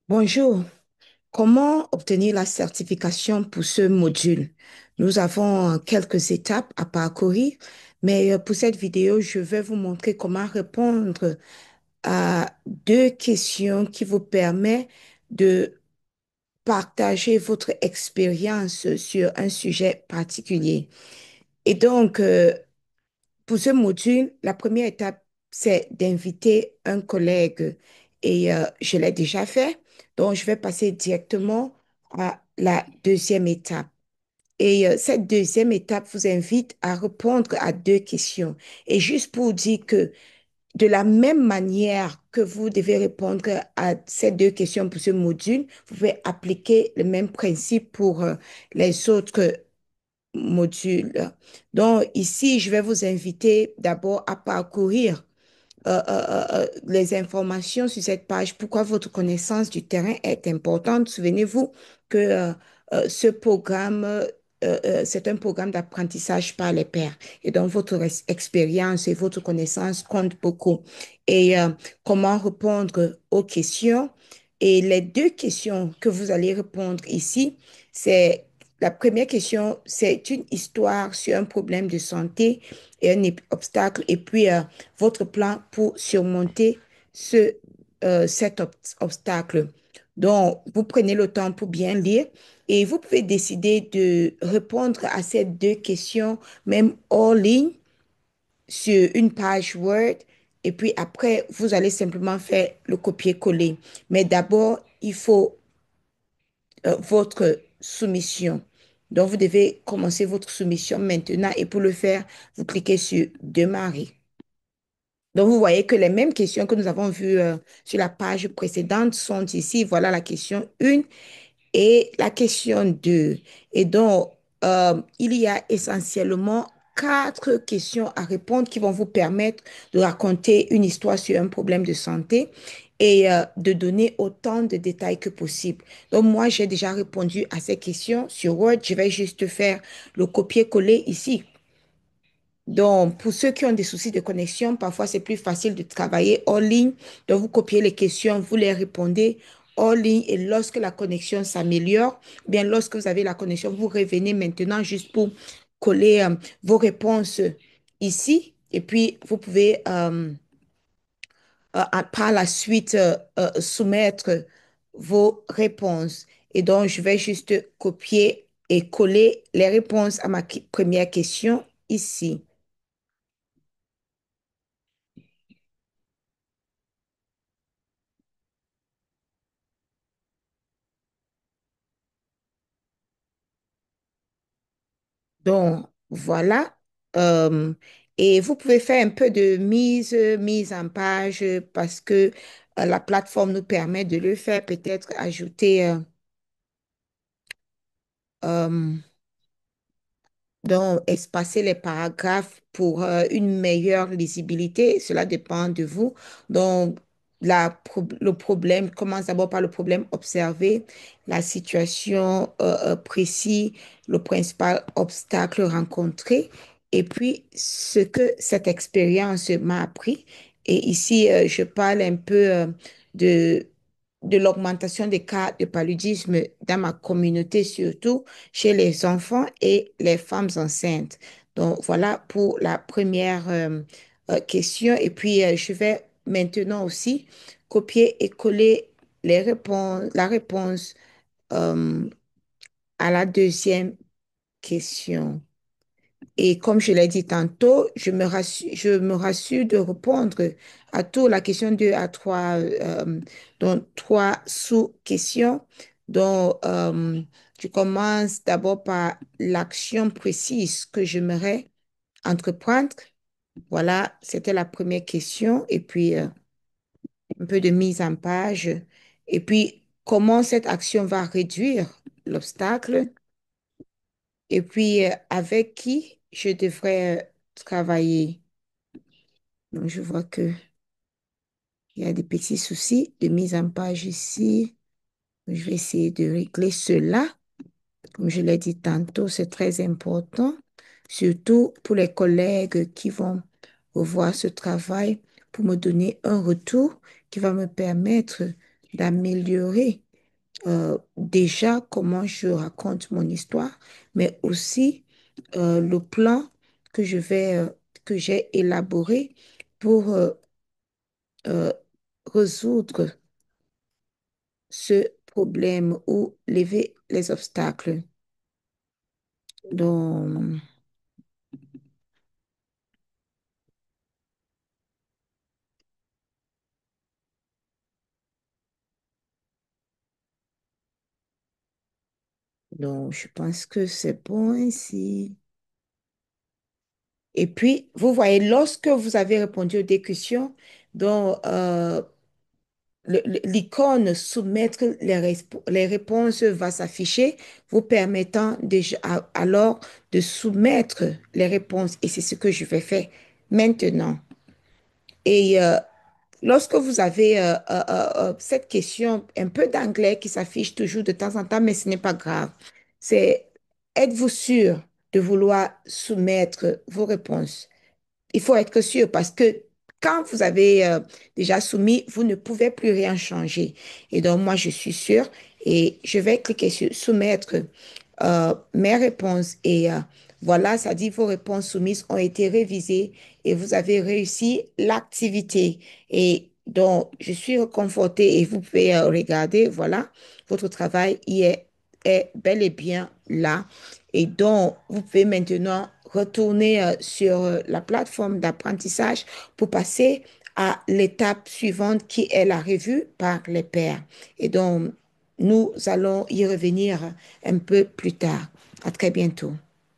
Bonjour, comment obtenir la certification pour ce module? Nous avons quelques étapes à parcourir, mais pour cette vidéo, je vais vous montrer comment répondre à deux questions qui vous permettent de partager votre expérience sur un sujet particulier. Et donc, pour ce module, la première étape, c'est d'inviter un collègue et je l'ai déjà fait. Donc, je vais passer directement à la deuxième étape. Et cette deuxième étape vous invite à répondre à deux questions. Et juste pour dire que de la même manière que vous devez répondre à ces deux questions pour ce module, vous pouvez appliquer le même principe pour les autres module. Donc, ici, je vais vous inviter d'abord à parcourir les informations sur cette page, pourquoi votre connaissance du terrain est importante. Souvenez-vous que ce programme, c'est un programme d'apprentissage par les pairs. Et donc, votre expérience et votre connaissance comptent beaucoup. Et comment répondre aux questions? Et les deux questions que vous allez répondre ici, c'est la première question, c'est une histoire sur un problème de santé et un obstacle. Et puis, votre plan pour surmonter cet obstacle. Donc, vous prenez le temps pour bien lire et vous pouvez décider de répondre à ces deux questions, même hors ligne, sur une page Word. Et puis après, vous allez simplement faire le copier-coller. Mais d'abord, il faut votre soumission. Donc, vous devez commencer votre soumission maintenant et pour le faire, vous cliquez sur Démarrer. Donc, vous voyez que les mêmes questions que nous avons vues sur la page précédente sont ici. Voilà la question 1 et la question 2. Et donc, il y a essentiellement quatre questions à répondre qui vont vous permettre de raconter une histoire sur un problème de santé et de donner autant de détails que possible. Donc, moi, j'ai déjà répondu à ces questions sur Word. Je vais juste faire le copier-coller ici. Donc, pour ceux qui ont des soucis de connexion, parfois c'est plus facile de travailler hors ligne. Donc, vous copiez les questions, vous les répondez hors ligne et lorsque la connexion s'améliore, bien lorsque vous avez la connexion, vous revenez maintenant juste pour coller vos réponses ici et puis vous pouvez par la suite soumettre vos réponses. Et donc, je vais juste copier et coller les réponses à ma première question ici. Donc, voilà. Euh, et vous pouvez faire un peu de mise en page parce que la plateforme nous permet de le faire. Peut-être ajouter euh, donc, espacer les paragraphes pour une meilleure lisibilité, cela dépend de vous. Donc, le problème commence d'abord par le problème observé, la situation précise, le principal obstacle rencontré, et puis ce que cette expérience m'a appris. Et ici, je parle un peu de, de l'augmentation des cas de paludisme dans ma communauté, surtout chez les enfants et les femmes enceintes. Donc, voilà pour la première question. Et puis, je vais maintenant aussi copier et coller la réponse euh, à la deuxième question. Et comme je l'ai dit tantôt, je me rassure de répondre à tout, la question 2 à 3, donc trois sous-questions. Donc, je commence d'abord par l'action précise que j'aimerais entreprendre. Voilà, c'était la première question. Et puis, un peu de mise en page. Et puis, comment cette action va réduire l'obstacle? Et puis, avec qui je devrais travailler. Donc, je vois que il y a des petits soucis de mise en page ici. Je vais essayer de régler cela. Comme je l'ai dit tantôt, c'est très important, surtout pour les collègues qui vont revoir ce travail pour me donner un retour qui va me permettre d'améliorer déjà comment je raconte mon histoire, mais aussi le plan que que j'ai élaboré pour euh, résoudre ce problème ou lever les obstacles. Donc, donc, je pense que c'est bon ainsi. Et puis, vous voyez, lorsque vous avez répondu aux deux questions, donc, l'icône soumettre les réponses va s'afficher, vous permettant déjà alors de soumettre les réponses. Et c'est ce que je vais faire maintenant. Et lorsque vous avez cette question, un peu d'anglais qui s'affiche toujours de temps en temps, mais ce n'est pas grave. C'est êtes-vous sûr de vouloir soumettre vos réponses? Il faut être sûr parce que quand vous avez déjà soumis, vous ne pouvez plus rien changer. Et donc, moi, je suis sûre et je vais cliquer sur soumettre mes réponses. Et voilà, ça dit vos réponses soumises ont été révisées et vous avez réussi l'activité. Et donc, je suis réconfortée et vous pouvez regarder, voilà, votre travail est bel et bien là. Et donc, vous pouvez maintenant retourner sur la plateforme d'apprentissage pour passer à l'étape suivante qui est la revue par les pairs. Et donc, nous allons y revenir un peu plus tard. À très bientôt.